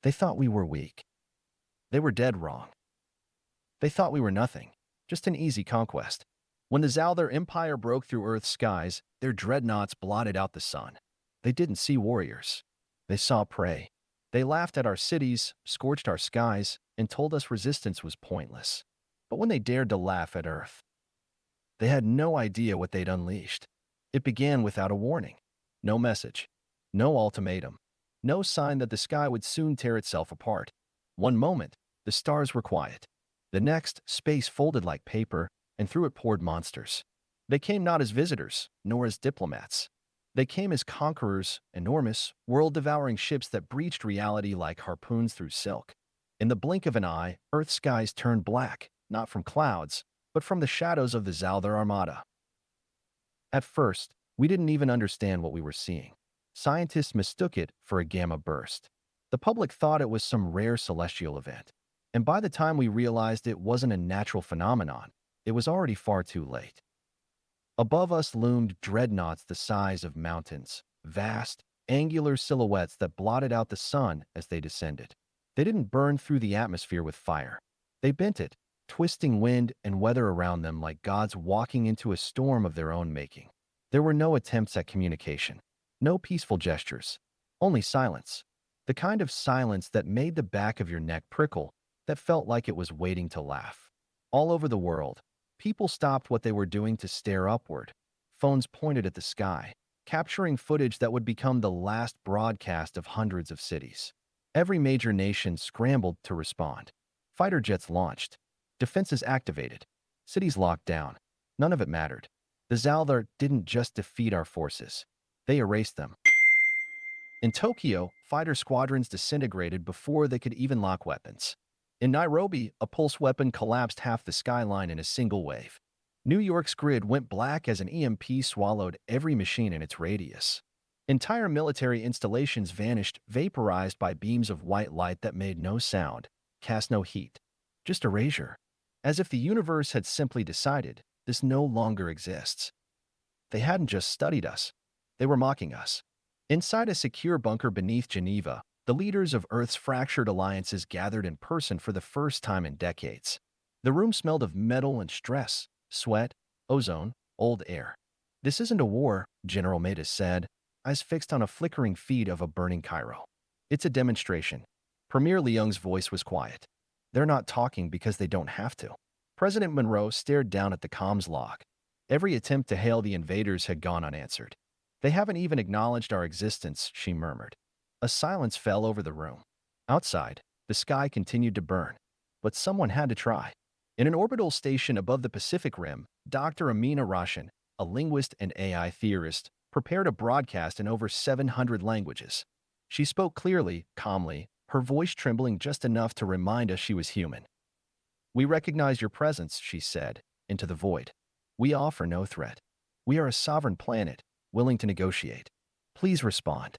They thought we were weak. They were dead wrong. They thought we were nothing, just an easy conquest. When the Xal'Thar Empire broke through Earth's skies, their dreadnoughts blotted out the sun. They didn't see warriors. They saw prey. They laughed at our cities, scorched our skies, and told us resistance was pointless. But when they dared to laugh at Earth, they had no idea what they'd unleashed. It began without a warning. No message. No ultimatum. No sign that the sky would soon tear itself apart. One moment, the stars were quiet. The next, space folded like paper, and through it poured monsters. They came not as visitors, nor as diplomats. They came as conquerors, enormous, world-devouring ships that breached reality like harpoons through silk. In the blink of an eye, Earth's skies turned black, not from clouds, but from the shadows of the Xal'Thar Armada. At first, we didn't even understand what we were seeing. Scientists mistook it for a gamma burst. The public thought it was some rare celestial event. And by the time we realized it wasn't a natural phenomenon, it was already far too late. Above us loomed dreadnoughts the size of mountains, vast, angular silhouettes that blotted out the sun as they descended. They didn't burn through the atmosphere with fire. They bent it, twisting wind and weather around them like gods walking into a storm of their own making. There were no attempts at communication, no peaceful gestures, only silence. The kind of silence that made the back of your neck prickle, that felt like it was waiting to laugh. All over the world, people stopped what they were doing to stare upward. Phones pointed at the sky, capturing footage that would become the last broadcast of hundreds of cities. Every major nation scrambled to respond. Fighter jets launched. Defenses activated. Cities locked down. None of it mattered. The Xal'Thar didn't just defeat our forces. They erased them. In Tokyo, fighter squadrons disintegrated before they could even lock weapons. In Nairobi, a pulse weapon collapsed half the skyline in a single wave. New York's grid went black as an EMP swallowed every machine in its radius. Entire military installations vanished, vaporized by beams of white light that made no sound, cast no heat. Just erasure. As if the universe had simply decided, this no longer exists. They hadn't just studied us. They were mocking us. Inside a secure bunker beneath Geneva, the leaders of Earth's fractured alliances gathered in person for the first time in decades. The room smelled of metal and stress, sweat, ozone, old air. "This isn't a war," General Matus said, eyes fixed on a flickering feed of a burning Cairo. "It's a demonstration." Premier Leung's voice was quiet. "They're not talking because they don't have to." President Monroe stared down at the comms log. Every attempt to hail the invaders had gone unanswered. "They haven't even acknowledged our existence," she murmured. A silence fell over the room. Outside, the sky continued to burn. But someone had to try. In an orbital station above the Pacific Rim, Dr. Amina Roshan, a linguist and AI theorist, prepared a broadcast in over 700 languages. She spoke clearly, calmly, her voice trembling just enough to remind us she was human. "We recognize your presence," she said, into the void. "We offer no threat. We are a sovereign planet, willing to negotiate. Please respond."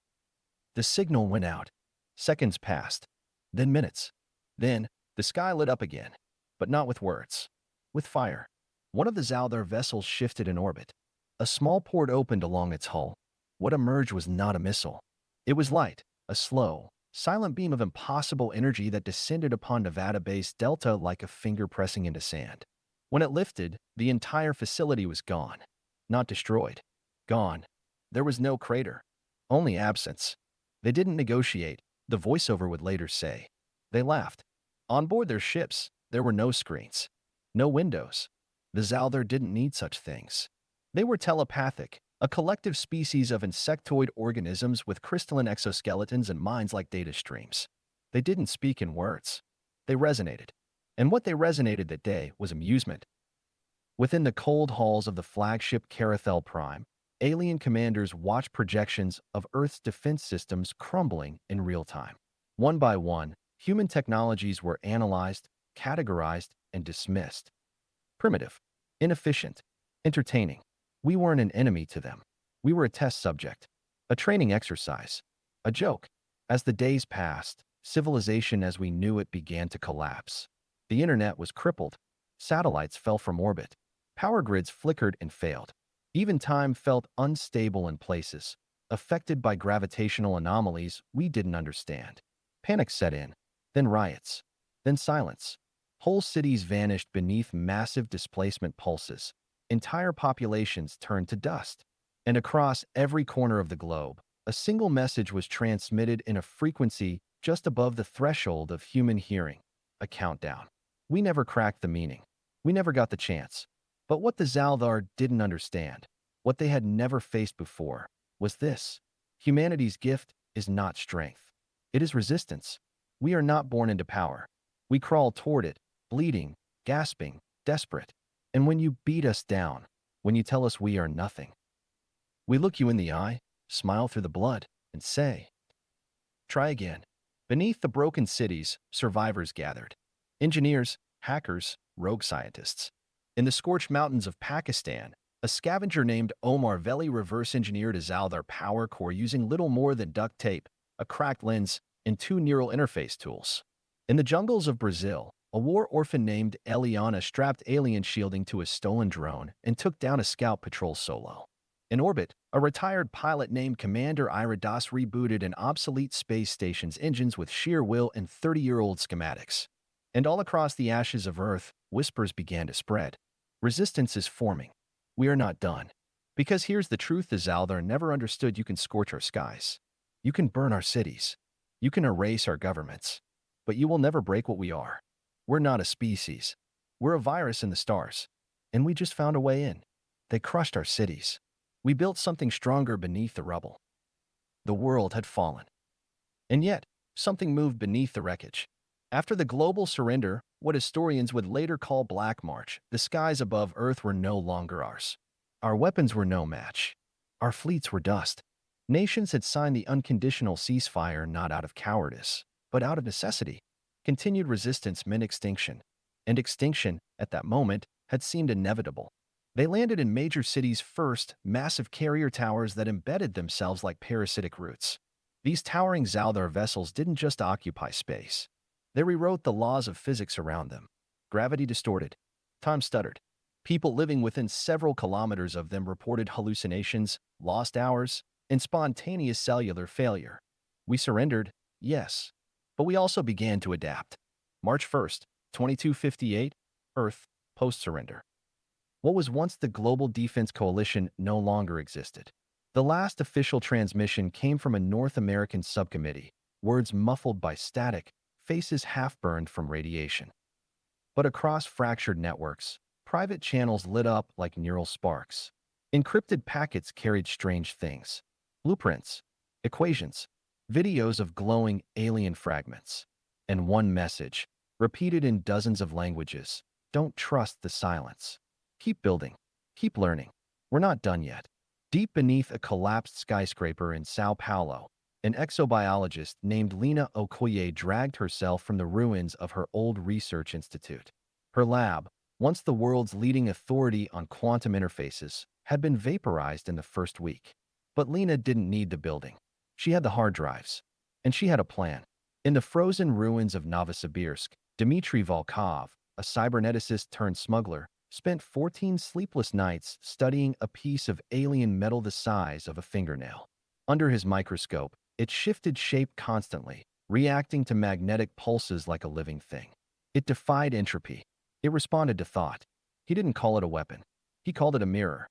The signal went out. Seconds passed. Then minutes. Then, the sky lit up again. But not with words. With fire. One of the Xal'Thar vessels shifted in orbit. A small port opened along its hull. What emerged was not a missile. It was light, a slow, silent beam of impossible energy that descended upon Nevada-based Delta like a finger pressing into sand. When it lifted, the entire facility was gone. Not destroyed. Gone. There was no crater. Only absence. They didn't negotiate, the voiceover would later say. They laughed. On board their ships, there were no screens. No windows. The Xal'Thar didn't need such things. They were telepathic, a collective species of insectoid organisms with crystalline exoskeletons and minds like data streams. They didn't speak in words. They resonated. And what they resonated that day was amusement. Within the cold halls of the flagship Xal'Thar Prime, alien commanders watched projections of Earth's defense systems crumbling in real time. One by one, human technologies were analyzed, categorized, and dismissed. Primitive, inefficient, entertaining. We weren't an enemy to them. We were a test subject, a training exercise, a joke. As the days passed, civilization as we knew it began to collapse. The internet was crippled. Satellites fell from orbit. Power grids flickered and failed. Even time felt unstable in places, affected by gravitational anomalies we didn't understand. Panic set in, then riots, then silence. Whole cities vanished beneath massive displacement pulses. Entire populations turned to dust. And across every corner of the globe, a single message was transmitted in a frequency just above the threshold of human hearing. A countdown. We never cracked the meaning. We never got the chance. But what the Xal'Thar didn't understand, what they had never faced before, was this. Humanity's gift is not strength. It is resistance. We are not born into power. We crawl toward it, bleeding, gasping, desperate. And when you beat us down, when you tell us we are nothing, we look you in the eye, smile through the blood, and say, try again. Beneath the broken cities, survivors gathered. Engineers, hackers, rogue scientists. In the scorched mountains of Pakistan, a scavenger named Omar Veli reverse-engineered a Xal'Thar power core using little more than duct tape, a cracked lens, and 2 neural interface tools. In the jungles of Brazil, a war orphan named Eliana strapped alien shielding to a stolen drone and took down a scout patrol solo. In orbit, a retired pilot named Commander Ira Das rebooted an obsolete space station's engines with sheer will and 30-year-old schematics. And all across the ashes of Earth, whispers began to spread. Resistance is forming. We are not done. Because here's the truth: the Xal'Thar never understood you can scorch our skies. You can burn our cities. You can erase our governments. But you will never break what we are. We're not a species. We're a virus in the stars. And we just found a way in. They crushed our cities. We built something stronger beneath the rubble. The world had fallen. And yet, something moved beneath the wreckage. After the global surrender, what historians would later call Black March, the skies above Earth were no longer ours. Our weapons were no match. Our fleets were dust. Nations had signed the unconditional ceasefire not out of cowardice, but out of necessity. Continued resistance meant extinction. And extinction, at that moment, had seemed inevitable. They landed in major cities first, massive carrier towers that embedded themselves like parasitic roots. These towering Xal'Thar vessels didn't just occupy space. They rewrote the laws of physics around them. Gravity distorted. Time stuttered. People living within several kilometers of them reported hallucinations, lost hours, and spontaneous cellular failure. We surrendered, yes, but we also began to adapt. March 1st, 2258, Earth, post-surrender. What was once the Global Defense Coalition no longer existed. The last official transmission came from a North American subcommittee, words muffled by static, faces half-burned from radiation. But across fractured networks, private channels lit up like neural sparks. Encrypted packets carried strange things. Blueprints, equations, videos of glowing alien fragments. And one message, repeated in dozens of languages: don't trust the silence. Keep building. Keep learning. We're not done yet. Deep beneath a collapsed skyscraper in Sao Paulo, an exobiologist named Lina Okoye dragged herself from the ruins of her old research institute. Her lab, once the world's leading authority on quantum interfaces, had been vaporized in the first week. But Lina didn't need the building. She had the hard drives. And she had a plan. In the frozen ruins of Novosibirsk, Dmitry Volkov, a cyberneticist turned smuggler, spent 14 sleepless nights studying a piece of alien metal the size of a fingernail. Under his microscope, it shifted shape constantly, reacting to magnetic pulses like a living thing. It defied entropy. It responded to thought. He didn't call it a weapon. He called it a mirror.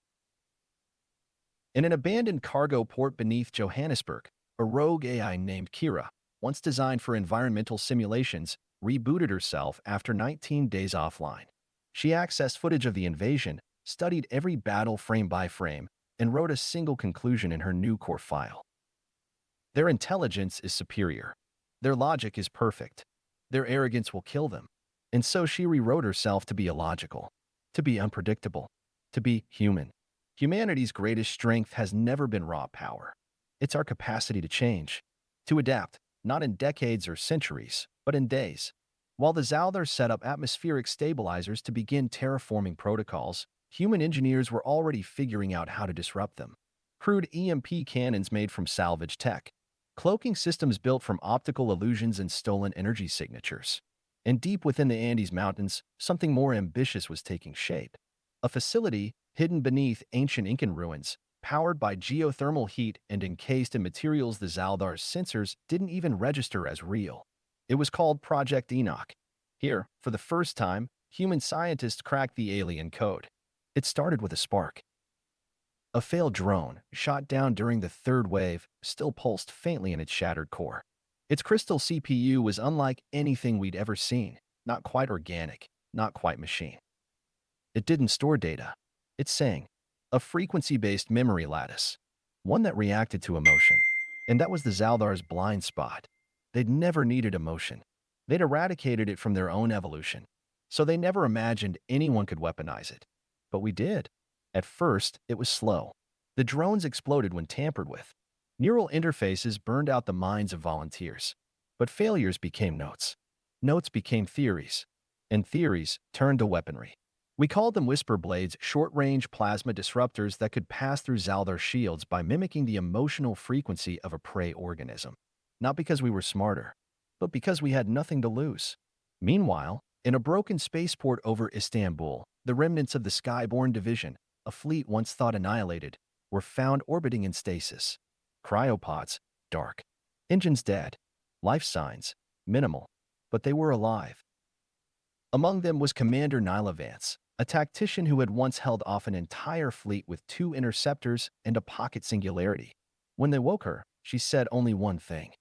In an abandoned cargo port beneath Johannesburg, a rogue AI named Kira, once designed for environmental simulations, rebooted herself after 19 days offline. She accessed footage of the invasion, studied every battle frame by frame, and wrote a single conclusion in her new core file. Their intelligence is superior. Their logic is perfect. Their arrogance will kill them. And so she rewrote herself to be illogical, to be unpredictable, to be human. Humanity's greatest strength has never been raw power. It's our capacity to change, to adapt, not in decades or centuries, but in days. While the Xal'Thar set up atmospheric stabilizers to begin terraforming protocols, human engineers were already figuring out how to disrupt them. Crude EMP cannons made from salvage tech, cloaking systems built from optical illusions and stolen energy signatures. And deep within the Andes Mountains, something more ambitious was taking shape. A facility, hidden beneath ancient Incan ruins, powered by geothermal heat and encased in materials the Xal'Thar's sensors didn't even register as real. It was called Project Enoch. Here, for the first time, human scientists cracked the alien code. It started with a spark. A failed drone, shot down during the third wave, still pulsed faintly in its shattered core. Its crystal CPU was unlike anything we'd ever seen, not quite organic, not quite machine. It didn't store data. It sang, a frequency-based memory lattice, one that reacted to emotion. And that was the Xal'Thar's blind spot. They'd never needed emotion. They'd eradicated it from their own evolution, so they never imagined anyone could weaponize it. But we did. At first, it was slow. The drones exploded when tampered with. Neural interfaces burned out the minds of volunteers. But failures became notes. Notes became theories. And theories turned to weaponry. We called them whisper blades, short-range plasma disruptors that could pass through Xal'Thar shields by mimicking the emotional frequency of a prey organism. Not because we were smarter, but because we had nothing to lose. Meanwhile, in a broken spaceport over Istanbul, the remnants of the Skyborne Division, a fleet once thought annihilated, were found orbiting in stasis. Cryopods, dark. Engines dead. Life signs, minimal. But they were alive. Among them was Commander Nyla Vance, a tactician who had once held off an entire fleet with 2 interceptors and a pocket singularity. When they woke her, she said only one thing.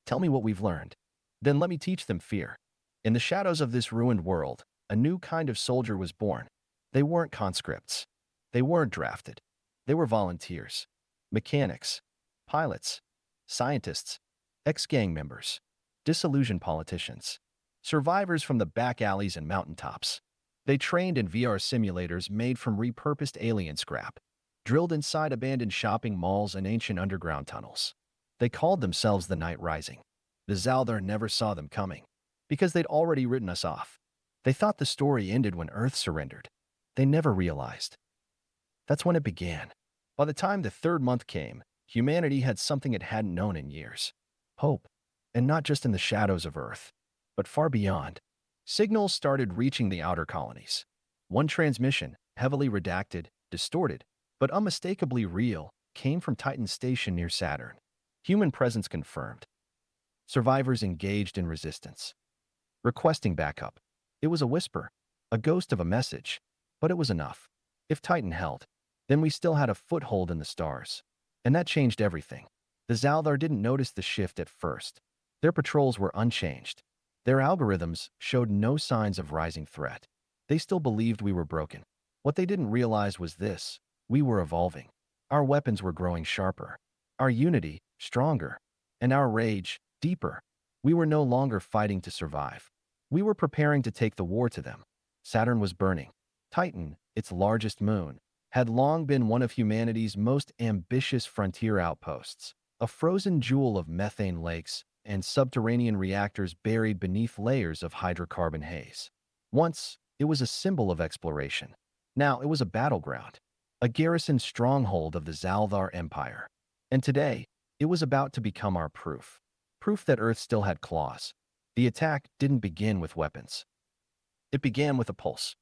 "Tell me what we've learned. Then let me teach them fear." In the shadows of this ruined world, a new kind of soldier was born. They weren't conscripts. They weren't drafted. They were volunteers. Mechanics. Pilots. Scientists. Ex-gang members. Disillusioned politicians. Survivors from the back alleys and mountaintops. They trained in VR simulators made from repurposed alien scrap, drilled inside abandoned shopping malls and ancient underground tunnels. They called themselves the Night Rising. The Xal'Thar never saw them coming, because they'd already written us off. They thought the story ended when Earth surrendered. They never realized. That's when it began. By the time the 3rd month came, humanity had something it hadn't known in years. Hope. And not just in the shadows of Earth, but far beyond. Signals started reaching the outer colonies. One transmission, heavily redacted, distorted, but unmistakably real, came from Titan's station near Saturn. Human presence confirmed. Survivors engaged in resistance. Requesting backup. It was a whisper, a ghost of a message, but it was enough. If Titan held, then we still had a foothold in the stars. And that changed everything. The Xal'Thar didn't notice the shift at first. Their patrols were unchanged. Their algorithms showed no signs of rising threat. They still believed we were broken. What they didn't realize was this: we were evolving. Our weapons were growing sharper. Our unity, stronger. And our rage, deeper. We were no longer fighting to survive. We were preparing to take the war to them. Saturn was burning. Titan, its largest moon, had long been one of humanity's most ambitious frontier outposts, a frozen jewel of methane lakes and subterranean reactors buried beneath layers of hydrocarbon haze. Once, it was a symbol of exploration. Now it was a battleground, a garrison stronghold of the Xal'Thar Empire. And today, it was about to become our proof. Proof that Earth still had claws. The attack didn't begin with weapons. It began with a pulse.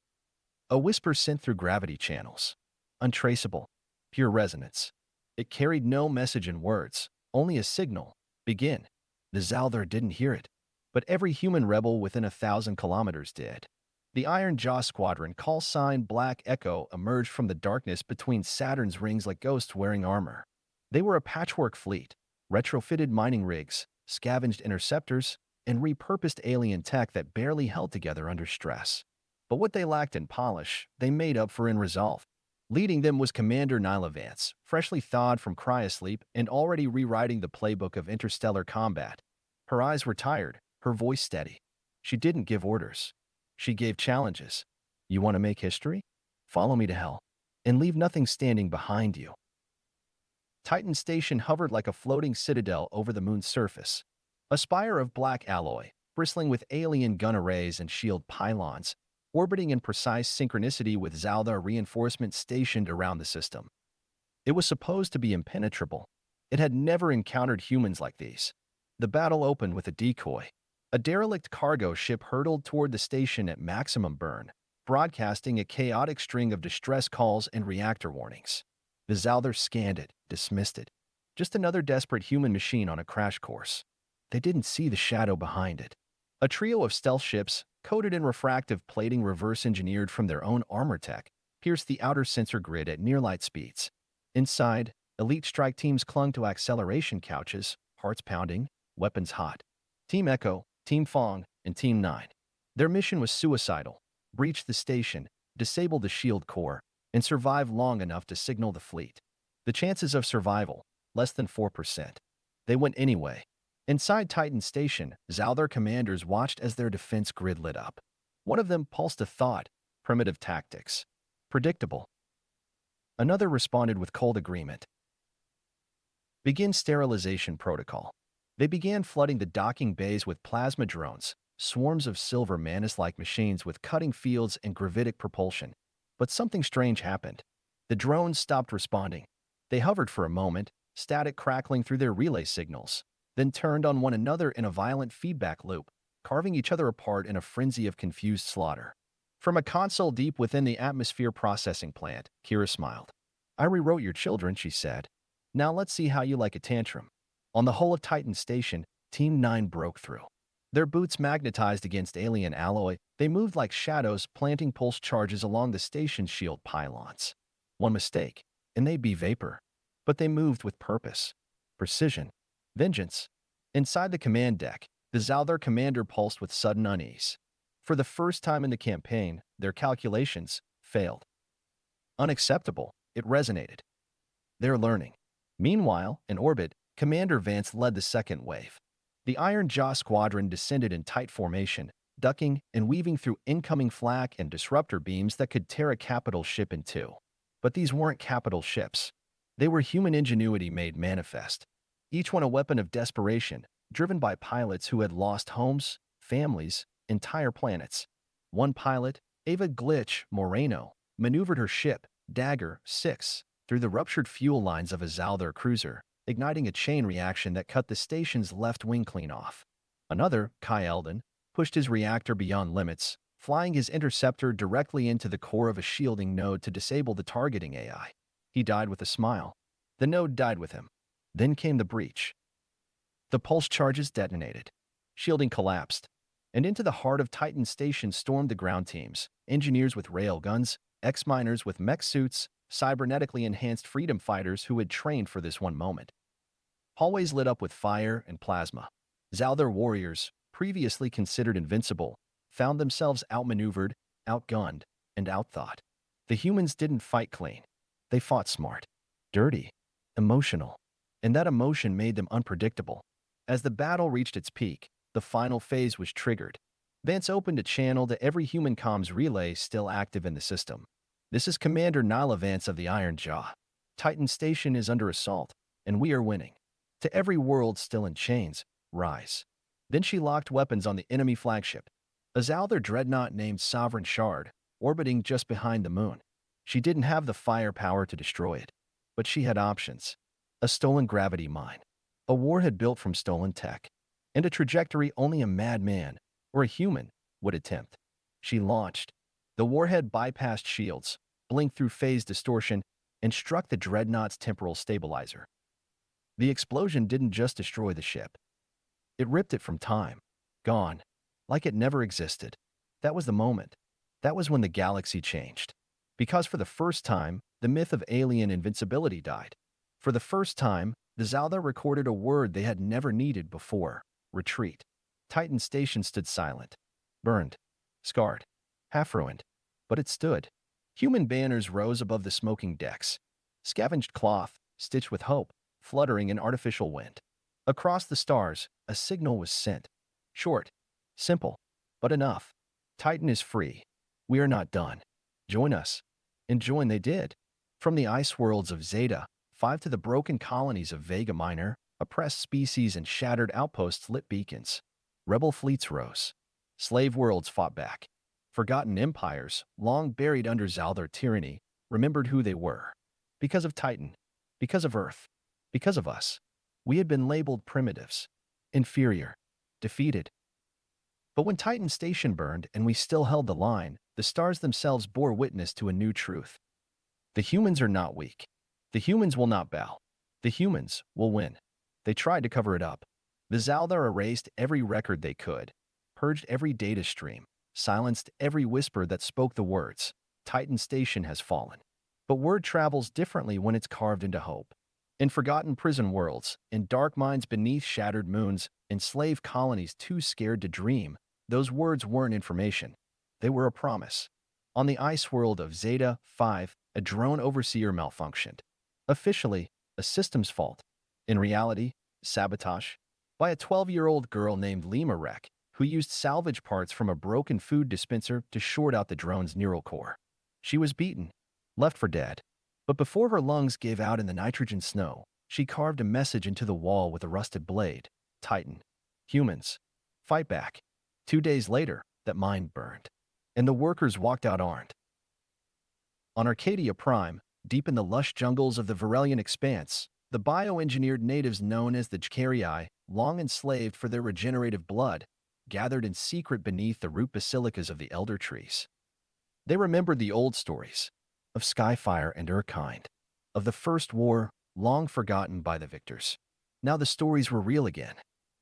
A whisper sent through gravity channels. Untraceable. Pure resonance. It carried no message in words, only a signal. Begin. The Xal'Thar didn't hear it, but every human rebel within 1,000 kilometers did. The Iron Jaw Squadron, call sign Black Echo, emerged from the darkness between Saturn's rings like ghosts wearing armor. They were a patchwork fleet, retrofitted mining rigs, scavenged interceptors, and repurposed alien tech that barely held together under stress. But what they lacked in polish, they made up for in resolve. Leading them was Commander Nyla Vance, freshly thawed from cryosleep and already rewriting the playbook of interstellar combat. Her eyes were tired, her voice steady. She didn't give orders. She gave challenges. You want to make history? Follow me to hell, and leave nothing standing behind you. Titan Station hovered like a floating citadel over the moon's surface. A spire of black alloy, bristling with alien gun arrays and shield pylons, orbiting in precise synchronicity with Xal'Thar reinforcements stationed around the system. It was supposed to be impenetrable. It had never encountered humans like these. The battle opened with a decoy. A derelict cargo ship hurtled toward the station at maximum burn, broadcasting a chaotic string of distress calls and reactor warnings. The Xal'Thar scanned it, dismissed it. Just another desperate human machine on a crash course. They didn't see the shadow behind it. A trio of stealth ships, coated in refractive plating reverse-engineered from their own armor tech, pierced the outer sensor grid at near-light speeds. Inside, elite strike teams clung to acceleration couches, hearts pounding, weapons hot. Team Echo, Team Fong, and Team 9. Their mission was suicidal: breach the station, disable the shield core, and survive long enough to signal the fleet. The chances of survival, less than 4%. They went anyway. Inside Titan Station, Xal'Thar commanders watched as their defense grid lit up. One of them pulsed a thought: primitive tactics. Predictable. Another responded with cold agreement. Begin sterilization protocol. They began flooding the docking bays with plasma drones, swarms of silver mantis-like machines with cutting fields and gravitic propulsion. But something strange happened. The drones stopped responding. They hovered for a moment, static crackling through their relay signals, then turned on one another in a violent feedback loop, carving each other apart in a frenzy of confused slaughter. From a console deep within the atmosphere processing plant, Kira smiled. "I rewrote your children," she said. "Now let's see how you like a tantrum." On the hull of Titan Station, Team 9 broke through. Their boots magnetized against alien alloy, they moved like shadows, planting pulse charges along the station's shield pylons. One mistake, and they'd be vapor. But they moved with purpose, precision, vengeance. Inside the command deck, the Xal'Thar commander pulsed with sudden unease. For the first time in the campaign, their calculations failed. Unacceptable, it resonated. They're learning. Meanwhile, in orbit, Commander Vance led the second wave. The Iron Jaw Squadron descended in tight formation, ducking and weaving through incoming flak and disruptor beams that could tear a capital ship in two. But these weren't capital ships. They were human ingenuity made manifest. Each one a weapon of desperation, driven by pilots who had lost homes, families, entire planets. One pilot, Ava Glitch Moreno, maneuvered her ship, Dagger 6, through the ruptured fuel lines of a Xal'Thar cruiser, igniting a chain reaction that cut the station's left wing clean off. Another, Kai Eldon, pushed his reactor beyond limits, flying his interceptor directly into the core of a shielding node to disable the targeting AI. He died with a smile. The node died with him. Then came the breach. The pulse charges detonated. Shielding collapsed. And into the heart of Titan Station stormed the ground teams, engineers with rail guns, ex-miners with mech suits, cybernetically enhanced freedom fighters who had trained for this one moment. Hallways lit up with fire and plasma. Xal'Thar warriors, previously considered invincible, found themselves outmaneuvered, outgunned, and outthought. The humans didn't fight clean. They fought smart, dirty, emotional. And that emotion made them unpredictable. As the battle reached its peak, the final phase was triggered. Vance opened a channel to every human comms relay still active in the system. "This is Commander Nyla Vance of the Iron Jaw. Titan Station is under assault, and we are winning. To every world still in chains, rise." Then she locked weapons on the enemy flagship, a Xal'Thar Dreadnought named Sovereign Shard, orbiting just behind the moon. She didn't have the firepower to destroy it, but she had options. A stolen gravity mine, a warhead built from stolen tech, and a trajectory only a madman, or a human, would attempt. She launched. The warhead bypassed shields, blinked through phase distortion, and struck the Dreadnought's temporal stabilizer. The explosion didn't just destroy the ship. It ripped it from time. Gone. Like it never existed. That was the moment. That was when the galaxy changed. Because for the first time, the myth of alien invincibility died. For the first time, the Xal'Thar recorded a word they had never needed before: retreat. Titan Station stood silent. Burned. Scarred. Half-ruined. But it stood. Human banners rose above the smoking decks. Scavenged cloth, stitched with hope, fluttering in artificial wind. Across the stars, a signal was sent. Short. Simple. But enough. Titan is free. We are not done. Join us. And join they did. From the ice worlds of Zeta 5 to the broken colonies of Vega Minor, oppressed species and shattered outposts lit beacons. Rebel fleets rose. Slave worlds fought back. Forgotten empires, long buried under Xal'Thar tyranny, remembered who they were. Because of Titan. Because of Earth. Because of us. We had been labeled primitives. Inferior. Defeated. But when Titan Station burned and we still held the line, the stars themselves bore witness to a new truth. The humans are not weak. The humans will not bow. The humans will win. They tried to cover it up. The Xal'Thar erased every record they could, purged every data stream, silenced every whisper that spoke the words, Titan Station has fallen. But word travels differently when it's carved into hope. In forgotten prison worlds, in dark mines beneath shattered moons, in slave colonies too scared to dream, those words weren't information. They were a promise. On the ice world of Zeta 5, a drone overseer malfunctioned. Officially, a systems fault. In reality, sabotage. By a 12-year-old girl named Lima Rek, who used salvage parts from a broken food dispenser to short out the drone's neural core. She was beaten, left for dead. But before her lungs gave out in the nitrogen snow, she carved a message into the wall with a rusted blade. Titan. Humans. Fight back. 2 days later, that mine burned. And the workers walked out armed. On Arcadia Prime, deep in the lush jungles of the Varelian Expanse, the bioengineered natives known as the Jkarii, long enslaved for their regenerative blood, gathered in secret beneath the root basilicas of the elder trees. They remembered the old stories of Skyfire and Urkind, of the First War, long forgotten by the victors. Now the stories were real again.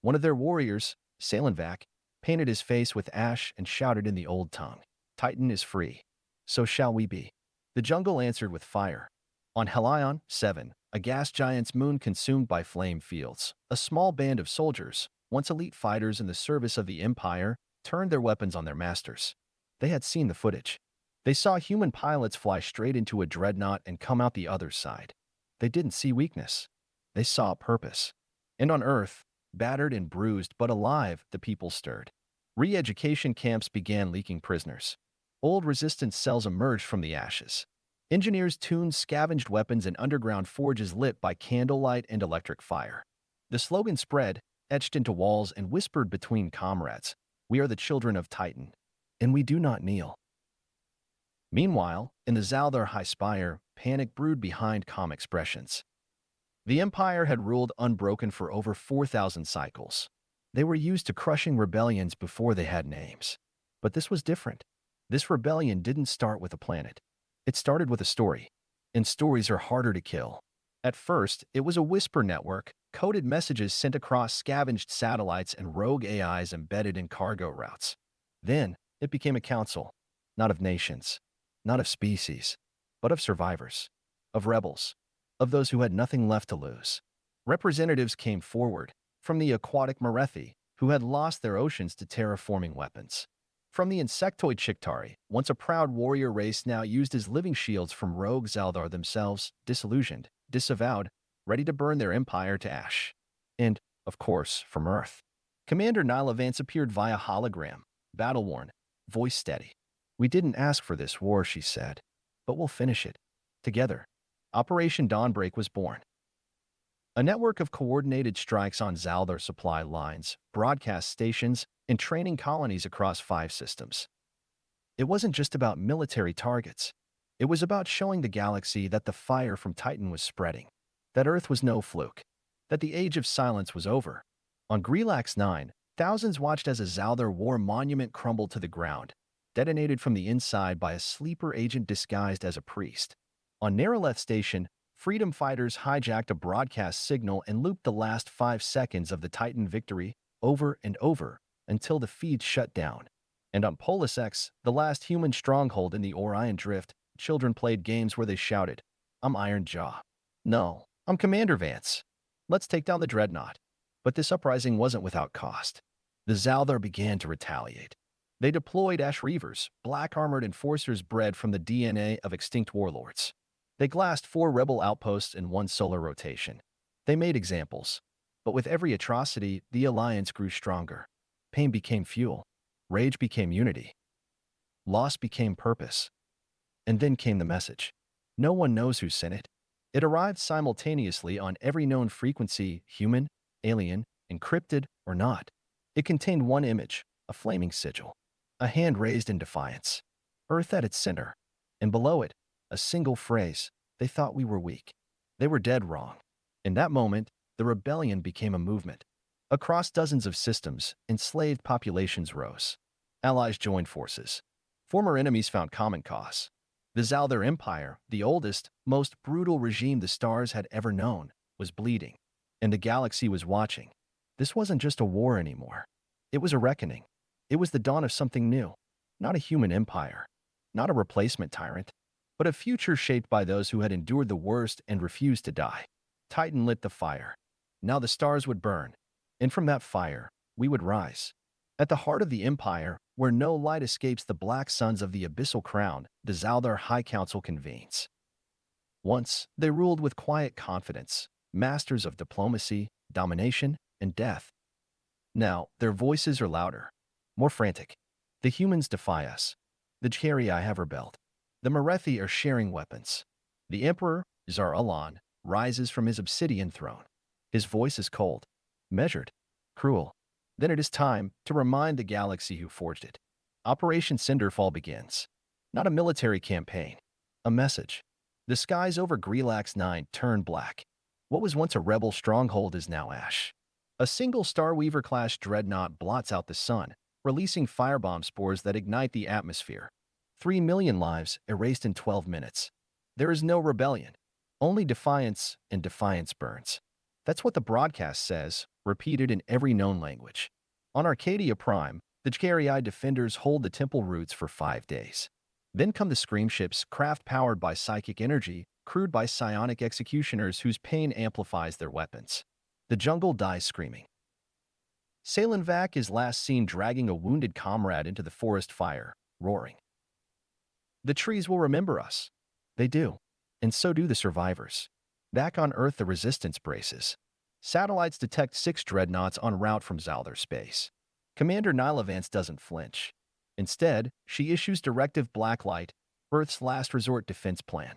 One of their warriors, Salenvac, painted his face with ash and shouted in the old tongue, Titan is free. So shall we be. The jungle answered with fire. On Helion 7, a gas giant's moon consumed by flame fields, a small band of soldiers, once elite fighters in the service of the Empire, turned their weapons on their masters. They had seen the footage. They saw human pilots fly straight into a dreadnought and come out the other side. They didn't see weakness. They saw purpose. And on Earth, battered and bruised but alive, the people stirred. Re-education camps began leaking prisoners. Old resistance cells emerged from the ashes. Engineers tuned scavenged weapons in underground forges lit by candlelight and electric fire. The slogan spread, etched into walls and whispered between comrades, we are the children of Titan, and we do not kneel. Meanwhile, in the Xal'Thar High Spire, panic brewed behind calm expressions. The Empire had ruled unbroken for over 4,000 cycles. They were used to crushing rebellions before they had names. But this was different. This rebellion didn't start with a planet. It started with a story. And stories are harder to kill. At first, it was a whisper network, coded messages sent across scavenged satellites and rogue AIs embedded in cargo routes. Then, it became a council, not of nations, not of species, but of survivors, of rebels, of those who had nothing left to lose. Representatives came forward, from the aquatic Merethi, who had lost their oceans to terraforming weapons. From the insectoid Chictari, once a proud warrior race now used as living shields from rogue Xal'Thar themselves, disillusioned, disavowed, ready to burn their empire to ash. And, of course, from Earth. Commander Nyla Vance appeared via hologram, battle-worn, voice steady. We didn't ask for this war, she said, but we'll finish it. Together. Operation Dawnbreak was born. A network of coordinated strikes on Xal'Thar supply lines, broadcast stations, and training colonies across 5 systems. It wasn't just about military targets. It was about showing the galaxy that the fire from Titan was spreading, that Earth was no fluke, that the age of silence was over. On Grelax 9, thousands watched as a Xal'Thar war monument crumbled to the ground, detonated from the inside by a sleeper agent disguised as a priest. On Naraleth Station, freedom fighters hijacked a broadcast signal and looped the last 5 seconds of the Titan victory over and over until the feed shut down. And on Polis X, the last human stronghold in the Orion Drift, children played games where they shouted, I'm Iron Jaw. No, I'm Commander Vance. Let's take down the Dreadnought. But this uprising wasn't without cost. The Xal'Thar began to retaliate. They deployed Ash Reavers, black-armored enforcers bred from the DNA of extinct warlords. They glassed 4 rebel outposts in 1 solar rotation. They made examples. But with every atrocity, the alliance grew stronger. Pain became fuel. Rage became unity. Loss became purpose. And then came the message. No one knows who sent it. It arrived simultaneously on every known frequency, human, alien, encrypted, or not. It contained one image, a flaming sigil. A hand raised in defiance. Earth at its center. And below it, a single phrase, they thought we were weak. They were dead wrong. In that moment, the rebellion became a movement. Across dozens of systems, enslaved populations rose. Allies joined forces. Former enemies found common cause. The Xal'Thar Empire, the oldest, most brutal regime the stars had ever known, was bleeding, and the galaxy was watching. This wasn't just a war anymore. It was a reckoning. It was the dawn of something new. Not a human empire, not a replacement tyrant, but a future shaped by those who had endured the worst and refused to die. Titan lit the fire. Now the stars would burn, and from that fire, we would rise. At the heart of the empire, where no light escapes the black suns of the abyssal crown, the Xal'Thar High Council convenes. Once, they ruled with quiet confidence, masters of diplomacy, domination, and death. Now, their voices are louder, more frantic. The humans defy us. The Jkari have rebelled. The Merethi are sharing weapons. The Emperor, Xal'Thar, rises from his obsidian throne. His voice is cold, measured, cruel. Then it is time to remind the galaxy who forged it. Operation Cinderfall begins. Not a military campaign, a message. The skies over Grelax 9 turn black. What was once a rebel stronghold is now ash. A single Starweaver-class dreadnought blots out the sun, releasing firebomb spores that ignite the atmosphere. 3 million lives erased in 12 minutes. There is no rebellion, only defiance, and defiance burns. That's what the broadcast says, repeated in every known language. On Arcadia Prime, the Jkari defenders hold the temple routes for 5 days. Then come the scream ships, craft powered by psychic energy, crewed by psionic executioners whose pain amplifies their weapons. The jungle dies screaming. Salenvac is last seen dragging a wounded comrade into the forest fire, roaring. The trees will remember us. They do. And so do the survivors. Back on Earth, the resistance braces. Satellites detect 6 dreadnoughts en route from Xal'Thar space. Commander Nylevance doesn't flinch. Instead, she issues Directive Blacklight, Earth's last resort defense plan.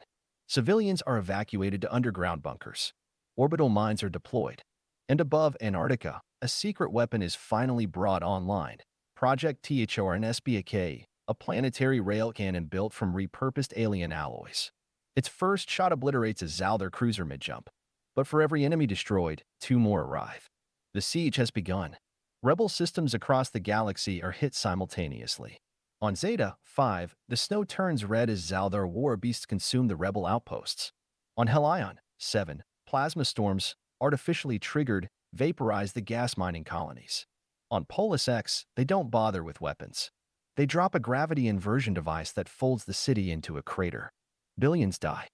Civilians are evacuated to underground bunkers. Orbital mines are deployed. And above Antarctica, a secret weapon is finally brought online. Project THORNSBAK, a planetary rail cannon built from repurposed alien alloys. Its first shot obliterates a Xal'Thar cruiser mid-jump. But for every enemy destroyed, 2 more arrive. The siege has begun. Rebel systems across the galaxy are hit simultaneously. On Zeta 5, the snow turns red as Xal'Thar war beasts consume the rebel outposts. On Helion 7, plasma storms, artificially triggered, vaporize the gas mining colonies. On Polis X, they don't bother with weapons. They drop a gravity inversion device that folds the city into a crater. Billions die.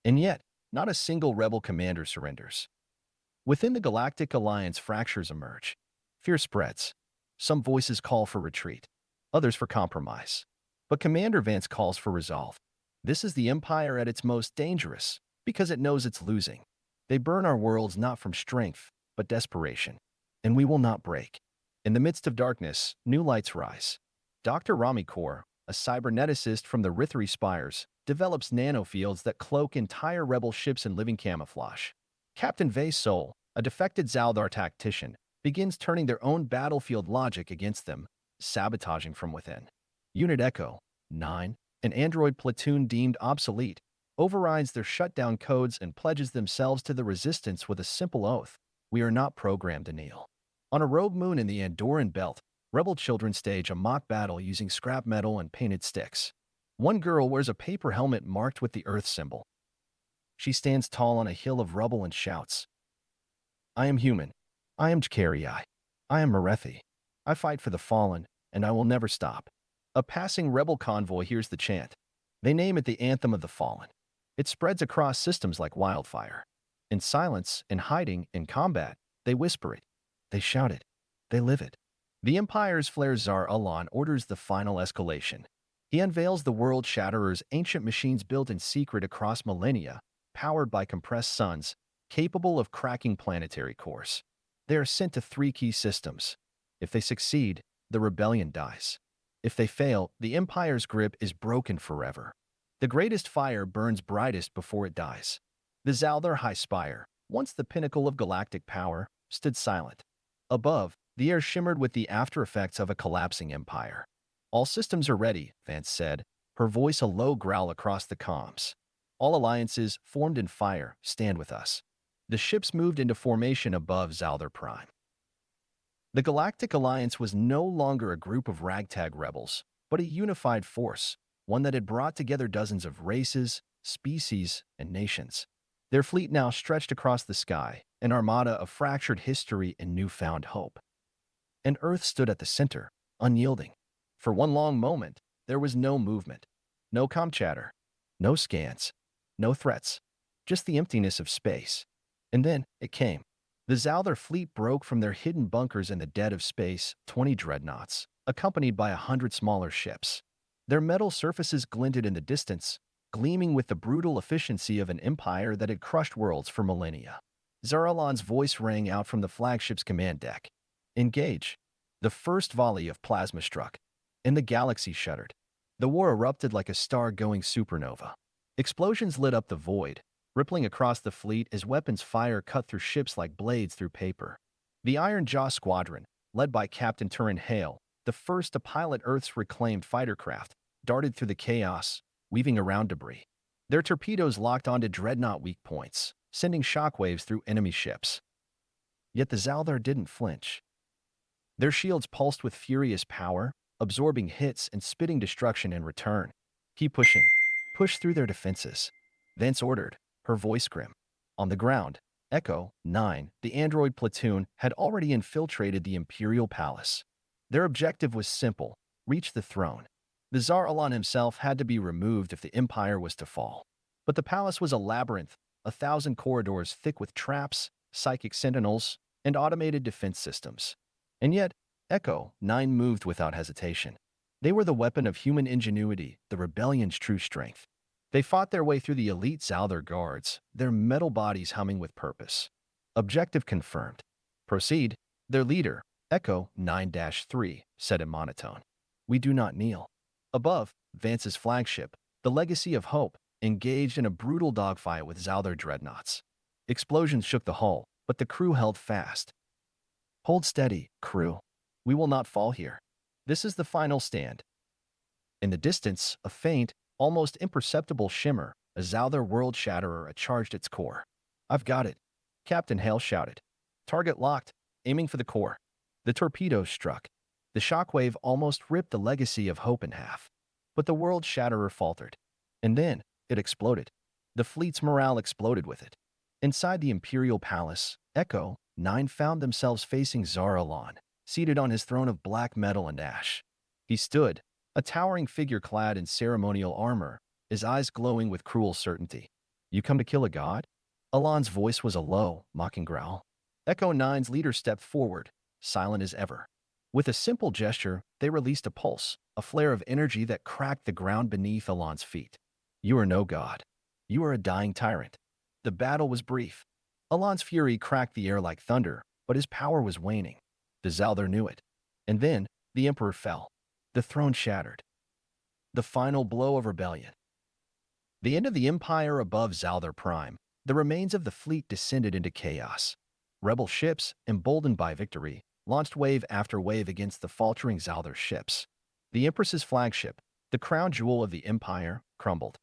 And yet, not a single rebel commander surrenders. Within the Galactic Alliance, fractures emerge. Fear spreads. Some voices call for retreat, others for compromise. But Commander Vance calls for resolve. This is the Empire at its most dangerous, because it knows it's losing. They burn our worlds not from strength, but desperation. And we will not break. In the midst of darkness, new lights rise. Dr. Rami Kaur, a cyberneticist from the Rithri Spires, develops nanofields that cloak entire rebel ships in living camouflage. Captain Vei Sol, a defected Xal'Thar tactician, begins turning their own battlefield logic against them, sabotaging from within. Unit Echo 9, an android platoon deemed obsolete, overrides their shutdown codes and pledges themselves to the resistance with a simple oath: we are not programmed to kneel. On a rogue moon in the Andorran Belt, rebel children stage a mock battle using scrap metal and painted sticks. One girl wears a paper helmet marked with the Earth symbol. She stands tall on a hill of rubble and shouts, "I am human. I am Jkari. I am Merethi. I fight for the fallen, and I will never stop." A passing rebel convoy hears the chant. They name it the Anthem of the Fallen. It spreads across systems like wildfire. In silence, in hiding, in combat, they whisper it. They shout it. They live it. The Empire's Flare Xal'Thar orders the final escalation. He unveils the World Shatterer's ancient machines built in secret across millennia, powered by compressed suns, capable of cracking planetary cores. They are sent to 3 key systems. If they succeed, the rebellion dies. If they fail, the Empire's grip is broken forever. The greatest fire burns brightest before it dies. The Xal'Thar High Spire, once the pinnacle of galactic power, stood silent. Above, the air shimmered with the aftereffects of a collapsing empire. "All systems are ready," Vance said, her voice a low growl across the comms. "All alliances, formed in fire, stand with us." The ships moved into formation above Xal'Thar Prime. The Galactic Alliance was no longer a group of ragtag rebels, but a unified force, one that had brought together dozens of races, species, and nations. Their fleet now stretched across the sky, an armada of fractured history and newfound hope. And Earth stood at the center, unyielding. For one long moment, there was no movement, no comm chatter, no scans, no threats, just the emptiness of space. And then it came. The Xal'Thar fleet broke from their hidden bunkers in the dead of space, 20 dreadnoughts, accompanied by 100 smaller ships. Their metal surfaces glinted in the distance, gleaming with the brutal efficiency of an empire that had crushed worlds for millennia. Xar'Alan's voice rang out from the flagship's command deck. Engage. The first volley of plasma struck, and the galaxy shuddered. The war erupted like a star-going supernova. Explosions lit up the void, rippling across the fleet as weapons fire cut through ships like blades through paper. The Iron Jaw Squadron, led by Captain Turin Hale, the first to pilot Earth's reclaimed fighter craft, darted through the chaos, weaving around debris. Their torpedoes locked onto dreadnought weak points, sending shockwaves through enemy ships. Yet the Xal'Thar didn't flinch. Their shields pulsed with furious power, absorbing hits and spitting destruction in return. Keep pushing. Push through their defenses. Vance ordered, her voice grim. On the ground, Echo 9, the android platoon, had already infiltrated the Imperial Palace. Their objective was simple: reach the throne. The Xal'Alan himself had to be removed if the Empire was to fall. But the palace was a labyrinth, 1,000 corridors thick with traps, psychic sentinels, and automated defense systems. And yet, Echo 9 moved without hesitation. They were the weapon of human ingenuity, the rebellion's true strength. They fought their way through the elite Xal'Thar guards, their metal bodies humming with purpose. Objective confirmed. Proceed. Their leader, Echo 9-3, said in monotone. We do not kneel. Above, Vance's flagship, the Legacy of Hope, engaged in a brutal dogfight with Xal'Thar dreadnoughts. Explosions shook the hull, but the crew held fast. Hold steady, crew. We will not fall here. This is the final stand. In the distance, a faint, almost imperceptible shimmer, a Xal'Thar world shatterer charged its core. I've got it, Captain Hale shouted. Target locked, aiming for the core. The torpedoes struck. The shockwave almost ripped the Legacy of Hope in half. But the world shatterer faltered. And then, it exploded. The fleet's morale exploded with it. Inside the Imperial Palace, Echo 9 found themselves facing Xal'Alan, seated on his throne of black metal and ash. He stood, a towering figure clad in ceremonial armor, his eyes glowing with cruel certainty. You come to kill a god? Alan's voice was a low, mocking growl. Echo 9's leader stepped forward, silent as ever. With a simple gesture, they released a pulse, a flare of energy that cracked the ground beneath Alan's feet. You are no god. You are a dying tyrant. The battle was brief. Alan's fury cracked the air like thunder, but his power was waning. The Xal'Thar knew it. And then, the Emperor fell. The throne shattered. The final blow of rebellion. The end of the Empire above Xal'Thar Prime, the remains of the fleet descended into chaos. Rebel ships, emboldened by victory, launched wave after wave against the faltering Xal'Thar ships. The Empress's flagship, the crown jewel of the Empire, crumbled.